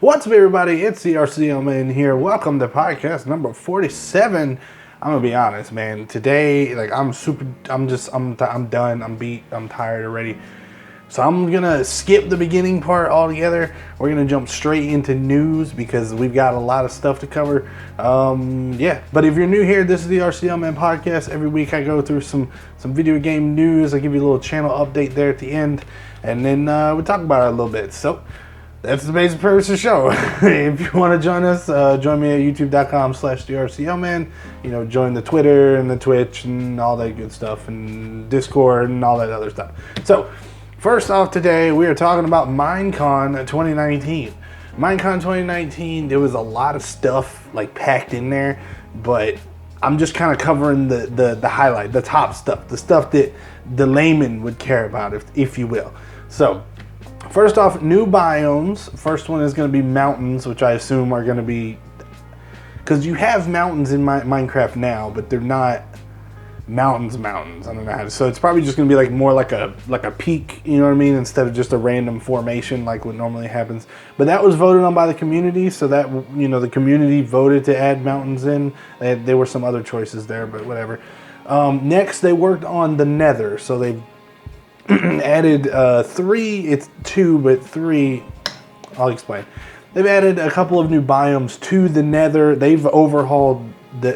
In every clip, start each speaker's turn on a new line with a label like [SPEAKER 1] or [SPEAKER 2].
[SPEAKER 1] What's up, everybody? It's the RCLman here. Welcome to podcast number 47. I'm gonna be honest, man. Today, I'm done. I'm beat. I'm tired already. So I'm gonna skip the beginning part altogether. We're gonna jump straight into news because we've got a lot of stuff to cover. But if you're new here, this is the RCLman podcast. Every week I go through some video game news. I give you a little channel update there at the end, and then we talk about it a little bit. So that's the basic purpose of the show. If you want to join us, join me at youtube.com/theRCLman. Join the Twitter and the Twitch and all that good stuff, and Discord and all that other stuff. So first off, today we are talking about Minecon 2019. Minecon 2019, there was a lot of stuff packed in there, but I'm just kind of covering the highlight, the top stuff, the stuff that the layman would care about, if you will. So first off, new biomes. First one is going to be mountains, which I assume are going to be, because you have mountains in Minecraft now, but they're not mountains. I don't know how to, so it's probably just going to be more like a peak, you know what I mean, instead of just a random formation like what normally happens. But that was voted on by the community, so that, the community voted to add mountains in. There were some other choices there, but whatever. Next, they worked on the Nether, so they added three. It's two, but three. I'll explain. They've added a couple of new biomes to the Nether. They've overhauled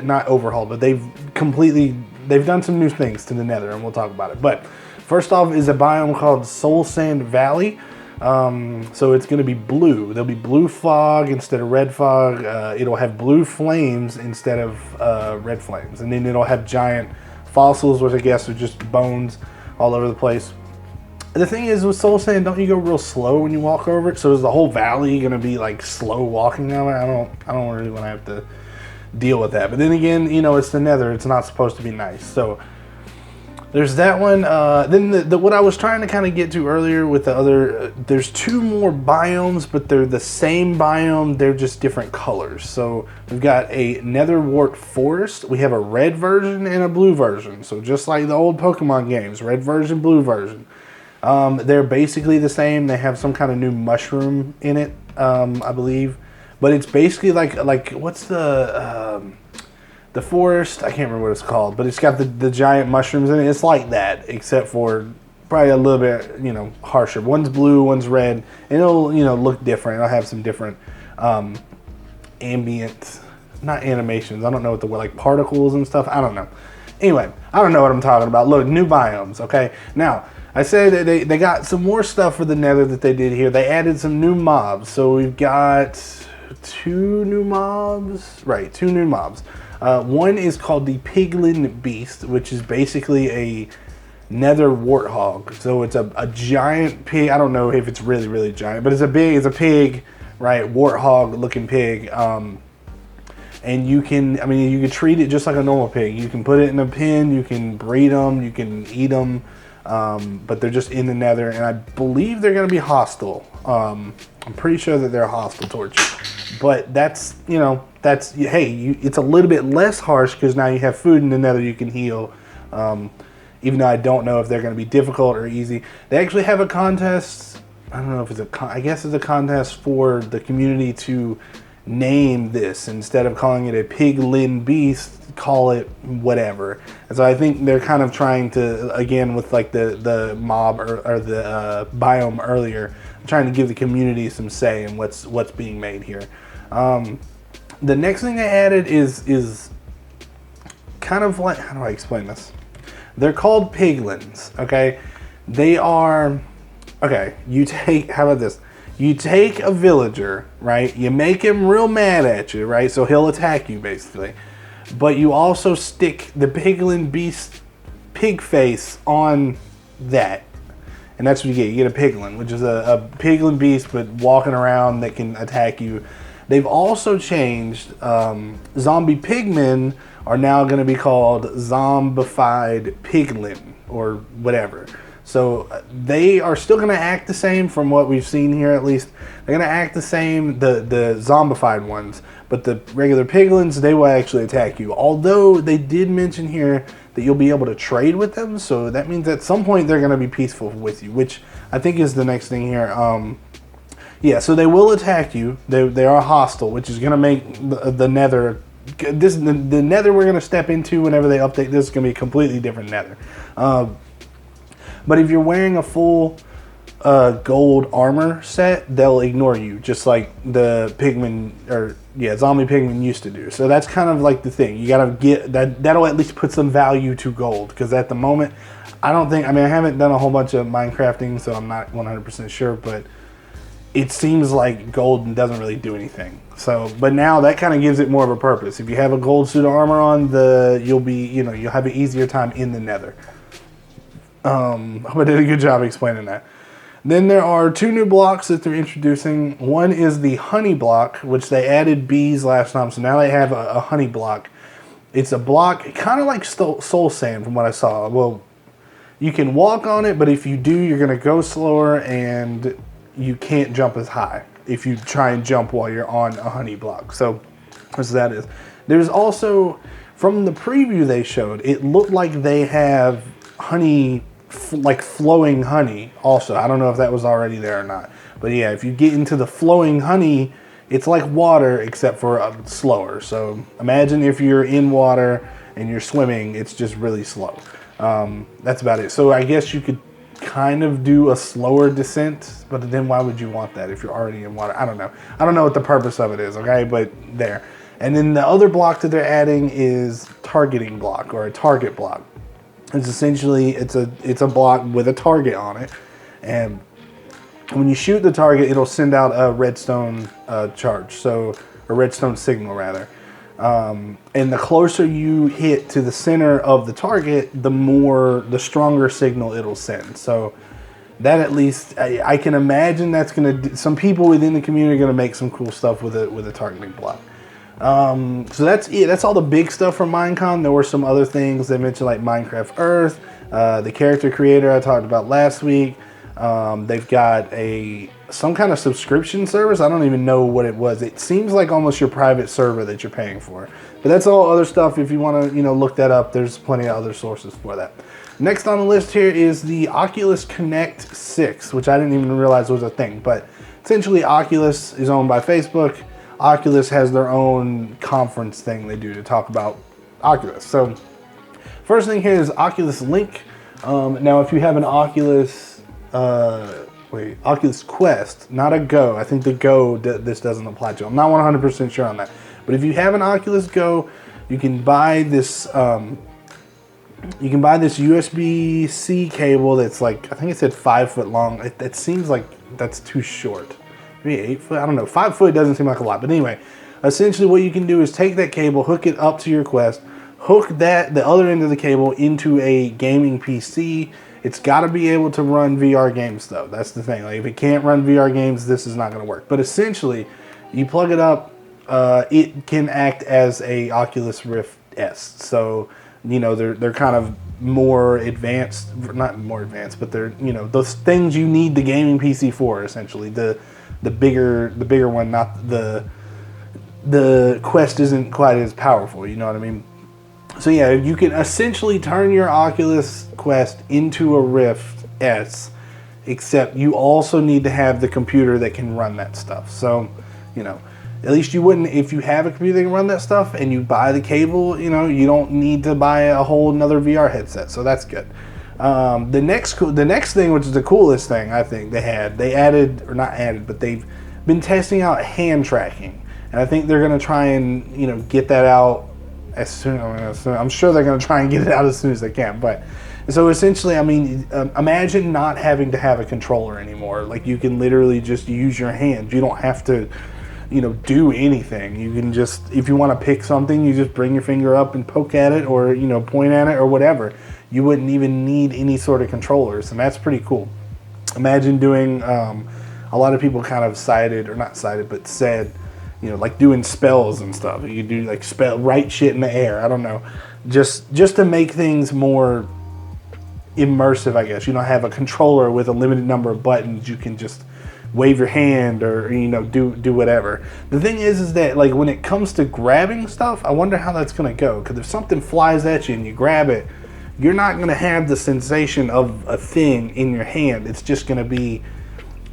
[SPEAKER 1] not overhauled, but they've done some new things to the Nether, and we'll talk about it. But first off is a biome called Soul Sand Valley. So it's going to be blue. There'll be blue fog instead of red fog. It'll have blue flames instead of red flames, and then it'll have giant fossils, which I guess are just bones all over the place. The thing is, with Soul Sand, don't you go real slow when you walk over it? So is the whole valley going to be slow walking now? I don't really want to have to deal with that. But then again, it's the Nether. It's not supposed to be nice. So there's that one. Then what I was trying to kind of get to earlier with the other, there's two more biomes, but they're the same biome. They're just different colors. So we've got a Nether Wart Forest. We have a red version and a blue version. So just like the old Pokemon games, red version, blue version. They're basically the same. They have some kind of new mushroom in it, I believe. But it's basically like what's the forest? I can't remember what it's called, but it's got the giant mushrooms in it. It's like that, except for probably a little bit, harsher. One's blue, one's red, and it'll, look different. It'll have some different ambient, not animations. I don't know what the word, particles and stuff. I don't know. Anyway, I don't know what I'm talking about. Look, new biomes, okay? Now, I said that they got some more stuff for the Nether that they did here. They added some new mobs. So we've got two new mobs. Right, two new mobs. One is called the Piglin Beast, which is basically a Nether warthog. So it's a giant pig. I don't know if it's really, really giant, but it's a pig, right? Warthog looking pig. And you can treat it just like a normal pig. You can put it in a pen, you can breed them, you can eat them, but they're just in the Nether, and I believe they're going to be hostile. I'm pretty sure that they're hostile towards you. But it's a little bit less harsh because now you have food in the Nether you can heal. Even though I don't know if they're going to be difficult or easy. They actually have a contest. I don't know if I guess it's a contest for the community to name this. Instead of calling it a Piglin Beast, call it whatever. And so I think they're kind of trying to, again, with the mob or the biome earlier, trying to give the community some say in what's being made here. The next thing they added is kind of like, how do I explain this? They're called piglins, okay? They are, okay, how about this? You take a villager, right? You make him real mad at you, right? So he'll attack you, basically. But you also stick the Piglin Beast pig face on that. And that's what you get. You get a Piglin, which is a Piglin Beast, but walking around that can attack you. They've also changed, zombie pigmen are now going to be called zombified piglin, or whatever. So they are still going to act the same from what we've seen here, at least. They're going to act the same, the zombified ones. But the regular piglins, they will actually attack you. Although they did mention here that you'll be able to trade with them. So that means at some point they're going to be peaceful with you, which I think is the next thing here. Yeah, so they will attack you. They are hostile, which is going to make the nether. The nether we're going to step into whenever they update this is going to be a completely different nether. But if you're wearing a full gold armor set, they'll ignore you, just like the pigmen zombie pigmen used to do. So that's kind of like the thing. You gotta get that. That'll at least put some value to gold, because at the moment, I haven't done a whole bunch of Minecrafting, so I'm not 100% sure, but it seems like gold doesn't really do anything. So, but now that kind of gives it more of a purpose. If you have a gold suit of armor on, you'll have an easier time in the nether. I did a good job explaining that. Then there are 2 new blocks that they're introducing. One is the honey block, which they added bees last time, so now they have a honey block. It's a block kind of like soul sand from what I saw. Well, you can walk on it, but if you do, you're going to go slower, and you can't jump as high if you try and jump while you're on a honey block. So that is. There's also, from the preview they showed, it looked like they have honey, like flowing honey also. I don't know if that was already there or not, but yeah, if you get into the flowing honey, it's like water except for slower. So imagine if you're in water and you're swimming, it's just really slow. That's about it. So I guess you could kind of do a slower descent, but then why would you want that if you're already in water? I don't know what the purpose of it is, okay, but there. And then the other block that they're adding is targeting block, or a target block. It's essentially, it's a block with a target on it, and when you shoot the target, it'll send out a redstone charge, so a redstone signal rather. And the closer you hit to the center of the target, the stronger signal it'll send. So that, at least I can imagine that's some people within the community are gonna make some cool stuff with a targeting block. So that's it. That's all the big stuff from Minecon. There were some other things they mentioned, like Minecraft Earth, the character creator I talked about last week. They've got some kind of subscription service. I don't even know what it was. It seems like almost your private server that you're paying for. But that's all other stuff. If you want to, look that up, there's plenty of other sources for that. Next on the list here is the Oculus Connect 6, which I didn't even realize was a thing. But essentially, Oculus is owned by Facebook. Oculus has their own conference thing they do to talk about Oculus. So first thing here is Oculus Link. Now, if you have an Oculus Quest, not a Go. I think the Go this doesn't apply to. I'm not 100% sure on that. But if you have an Oculus Go, you can buy this USB-C cable that's like, I think it said 5 foot long. It seems like that's too short. Maybe 8 foot, I don't know. 5 foot doesn't seem like a lot, but anyway, essentially what you can do is take that cable, hook it up to your Quest, hook the other end of the cable into a gaming PC. It's got to be able to run VR games though. That's the thing. Like, if it can't run VR games, this is not going to work. But essentially, you plug it up, it can act as a Oculus Rift S. So, they're kind of more advanced, not more advanced, but they're, those things you need the gaming PC for, essentially. The bigger one, not the Quest isn't quite as powerful, you know what I mean? So yeah, you can essentially turn your Oculus Quest into a Rift S, except you also need to have the computer that can run that stuff. So, at least you wouldn't, if you have a computer that can run that stuff and you buy the cable, you don't need to buy a whole another VR headset, so that's good. The next thing, which is the coolest thing I think they added, or not added, but they've been testing out hand tracking, and I think they're going to try and get that out as soon. I'm sure they're going to try and get it out as soon as they can. But so essentially, imagine not having to have a controller anymore. Like, you can literally just use your hand. You don't have to do anything. You can just, if you want to pick something, you just bring your finger up and poke at it, or point at it, or whatever. You wouldn't even need any sort of controllers, and that's pretty cool. Imagine doing, a lot of people kind of said, like doing spells and stuff. You do like write shit in the air. I don't know, just to make things more immersive, I guess. You don't have a controller with a limited number of buttons. You can just wave your hand, or do whatever. The thing is that, like, when it comes to grabbing stuff, I wonder how that's gonna go. Because if something flies at you and you grab it, you're not going to have the sensation of a thing in your hand. It's just going to be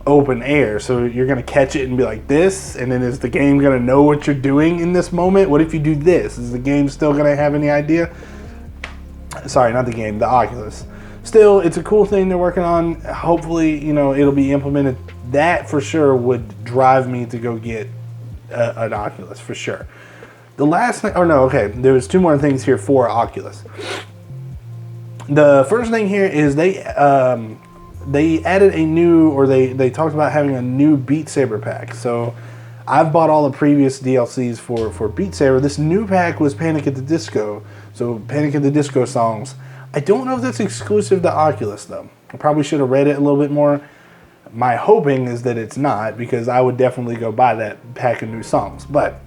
[SPEAKER 1] open air. So you're going to catch it and be like this, and then is the game going to know what you're doing in this moment? What if you do this? Is the game still going to have any idea? Sorry, not the game, the Oculus. Still, it's a cool thing they're working on. Hopefully, you know, it'll be implemented. That for sure would drive me to go get an Oculus for sure. The last thing, there was two more things here for Oculus. The first thing here is they added a new, or they talked about having a new Beat Saber pack. So I've bought all the previous DLCs for Beat Saber. This new pack was Panic at the Disco. So Panic at the Disco songs. I don't know if that's exclusive to Oculus though. I probably should have read it a little bit more. My hoping is that it's not, because I would definitely go buy that pack of new songs. But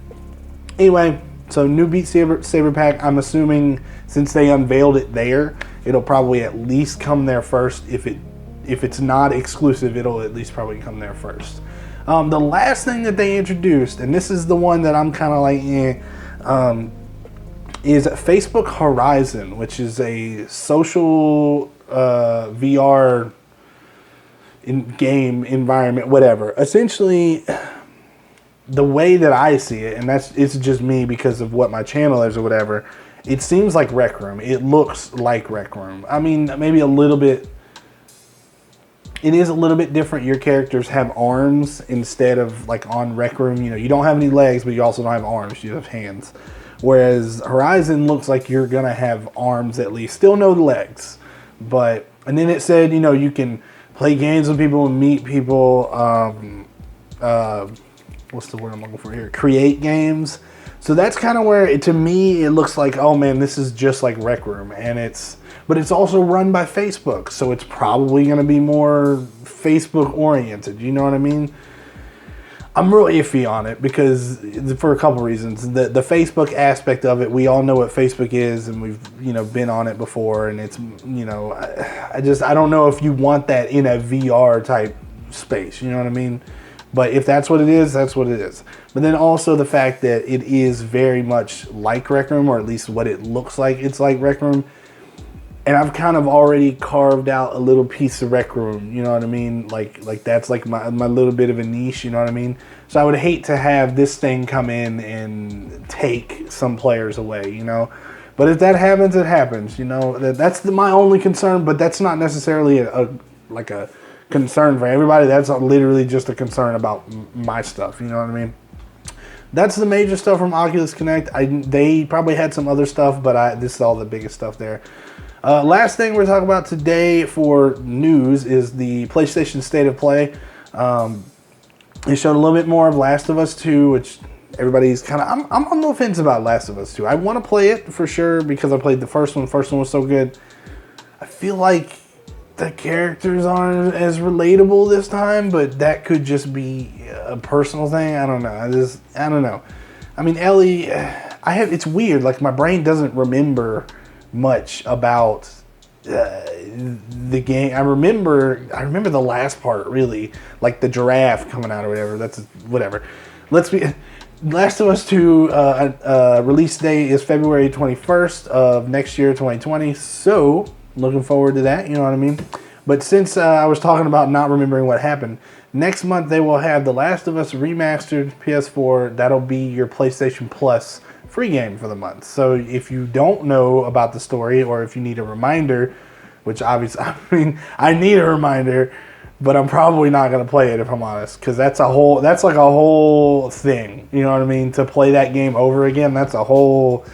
[SPEAKER 1] anyway, so new Beat Saber pack. I'm assuming since they unveiled it there, it'll probably at least come there first. If it's not exclusive, it'll at least probably come there first. The last thing that they introduced, and this is the one that I'm kind of like, is Facebook Horizon, which is a social VR game environment, whatever. Essentially, the way that I see it, and it's just me because of what my channel is or whatever, it seems like Rec Room. It looks like Rec Room. I mean, maybe a little bit. It is a little bit different. Your characters have arms instead of like on Rec Room. You know, you don't have any legs, but you also don't have arms. You have hands. Whereas Horizon looks like you're gonna have arms at least. Still no legs, but and then it said, you know, you can play games with people and meet people. What's the word I'm looking for here? Create games. So that's kind of where, to me, it looks like, oh man, this is just like Rec Room, but it's also run by Facebook, so it's probably going to be more Facebook oriented. You know what I mean? I'm real iffy on it because for a couple reasons. The Facebook aspect of it, we all know what Facebook is, and we've been on it before, and it's I don't know if you want that in a VR type space. You know what I mean? But if that's what it is, that's what it is. But then also the fact that it is very much like Rec Room, or at least what it looks like it's like Rec Room. And I've kind of already carved out a little piece of Rec Room, you know what I mean? Like that's like my little bit of a niche, you know what I mean? So I would hate to have this thing come in and take some players away, you know? But if that happens, it happens, you know? That's my only concern, but that's not necessarily a concern for everybody. That's literally just a concern about my stuff, you know what I mean? That's the major stuff from Oculus Connect. They probably had some other stuff, but this is all the biggest stuff there. Last thing we're talking about today for news is the PlayStation State of Play. They showed a little bit more of Last of Us 2, which everybody's kind of... I'm on the fence about Last of Us 2. I want to play it for sure because I played the first one. The first one was so good. I feel like the characters aren't as relatable this time, but that could just be a personal thing. I don't know. I don't know. I mean, Ellie, it's weird. Like, my brain doesn't remember much about the game. I remember the last part, really, like the giraffe coming out or whatever. That's whatever. Last of Us 2 release date is February 21st of next year, 2020. So looking forward to that, you know what I mean? But since I was talking about not remembering what happened, next month they will have The Last of Us Remastered PS4. That'll be your PlayStation Plus free game for the month. So if you don't know about the story, or if you need a reminder, which obviously, I mean, I need a reminder, but I'm probably not going to play it if I'm honest, because that's like a whole thing, you know what I mean? To play that game over again, that's a whole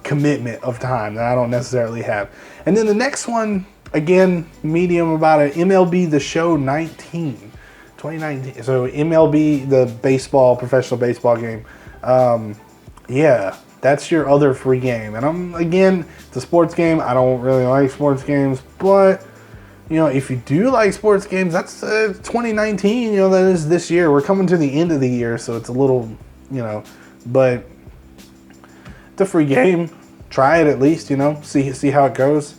[SPEAKER 1] commitment of time that I don't necessarily have. And then the next one, again, medium about it, MLB The Show 2019. So MLB, the professional baseball game. Yeah, that's your other free game. And it's a sports game. I don't really like sports games, but if you do like sports games, that's 2019, that is this year. We're coming to the end of the year, so it's a little, but it's a free game. Try it at least, see how it goes.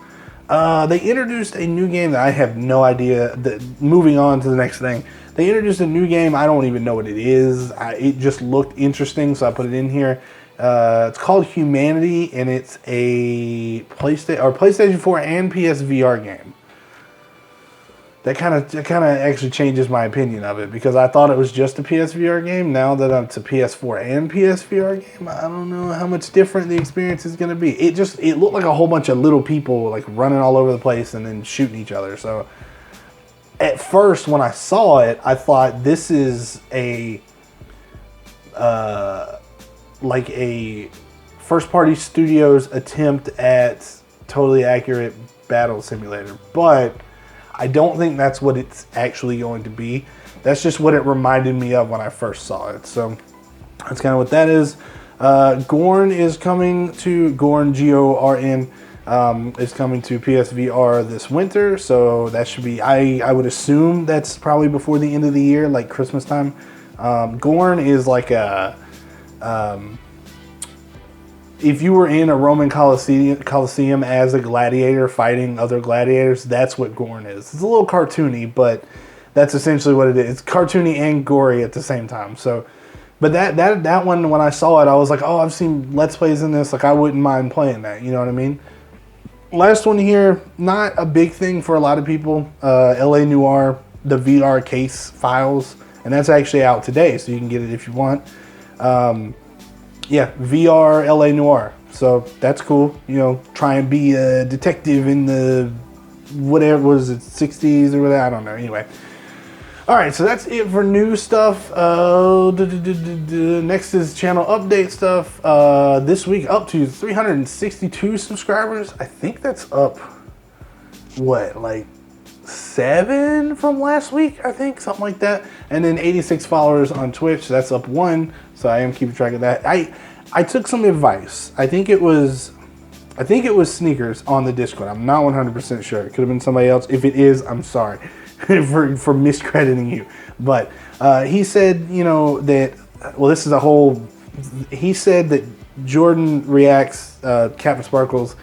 [SPEAKER 1] They introduced a new game that I have no idea. Moving on to the next thing, they introduced a new game. I don't even know what it is. It just looked interesting, so I put it in here. It's called Humanity, and it's a PlayStation 4 and PS VR game. that kind of actually changes my opinion of it, because I thought it was just a PSVR game. Now that it's a PS4 and PSVR game, I don't know how much different the experience is going to be. It looked like a whole bunch of little people like running all over the place and then shooting each other. So at first when I saw it, I thought this is a like a first-party studio's attempt at totally accurate battle simulator, but I don't think that's what it's actually going to be. That's just what it reminded me of when I first saw it. So that's kind of what that is. Gorn is coming to Gorn, Gorn, is coming to PSVR this winter. So that should be, I would assume that's probably before the end of the year, like Christmas time. Gorn is like a, if you were in a Roman Colosseum as a gladiator fighting other gladiators, that's what Gorn is. It's a little cartoony, but that's essentially what it is. It's cartoony and gory at the same time. So, but that one, when I saw it, I was like, oh, I've seen Let's Plays in this. Like, I wouldn't mind playing that. You know what I mean? Last one here, not a big thing for a lot of people. LA Noire, the VR case files, and that's actually out today, so you can get it if you want. Yeah, VR LA Noire. So that's cool. You know, try and be a detective in the whatever was it, 60s or whatever. I don't know. Anyway. All right, so that's it for new stuff. Next is channel update stuff. This week up to 362 subscribers. I think that's up, what, like 7 from last week, I think, something like that. And then 86 followers on Twitch. That's up 1. So I am keeping track of that. I took some advice. I think it was Sneakers on the Discord. I'm not 100% sure. It could have been somebody else. If it is, I'm sorry for miscrediting you. But he said, you know, that, well, this is a whole, he said that Jordan Reacts, Captain Sparkles,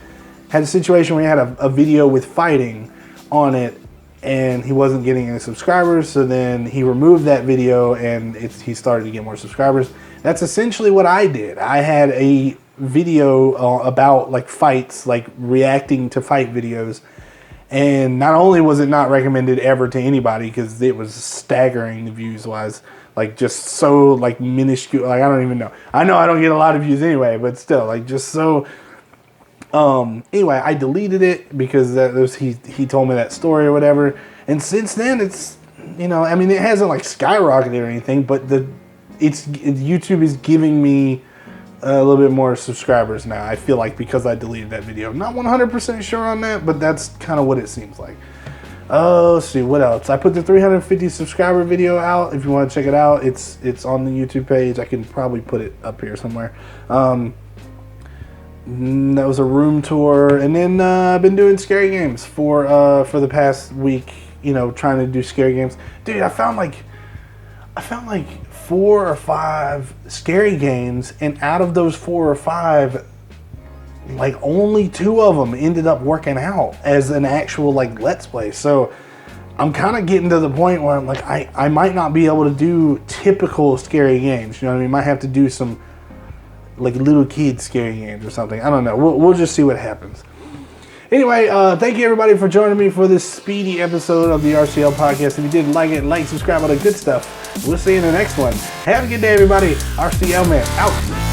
[SPEAKER 1] had a situation where he had a video with fighting on it, and he wasn't getting any subscribers, so then he removed that video and he started to get more subscribers. That's essentially what I did. I had a video about like fights, like reacting to fight videos, and not only was it not recommended ever to anybody because it was staggering the views wise, like just so like minuscule, like I don't even know. I know I don't get a lot of views anyway, but still, like just so. Anyway, I deleted it because that was he told me that story or whatever, and since then it's, you know, I mean, it hasn't like skyrocketed or anything, but YouTube is giving me a little bit more subscribers now, I feel like, because I deleted that video. I'm not 100% sure on that, but that's kind of what it seems like. Let's see, what else? I put the 350 subscriber video out. If you want to check it out, it's on the YouTube page. I can probably put it up here somewhere. That was a room tour, and then I've been doing scary games for the past week. You know, trying to do scary games. Dude, I found like 4 or 5 scary games, and out of those 4 or 5, like only 2 of them ended up working out as an actual like Let's Play. So I'm kind of getting to the point where I'm like, I might not be able to do typical scary games. You know what I mean? Might have to do some like little kid scary games or something. I don't know. We'll just see what happens. Anyway, thank you everybody for joining me for this speedy episode of the RCL podcast. If you did like, subscribe, all the good stuff. We'll see you in the next one. Have a good day, everybody. RCLman out.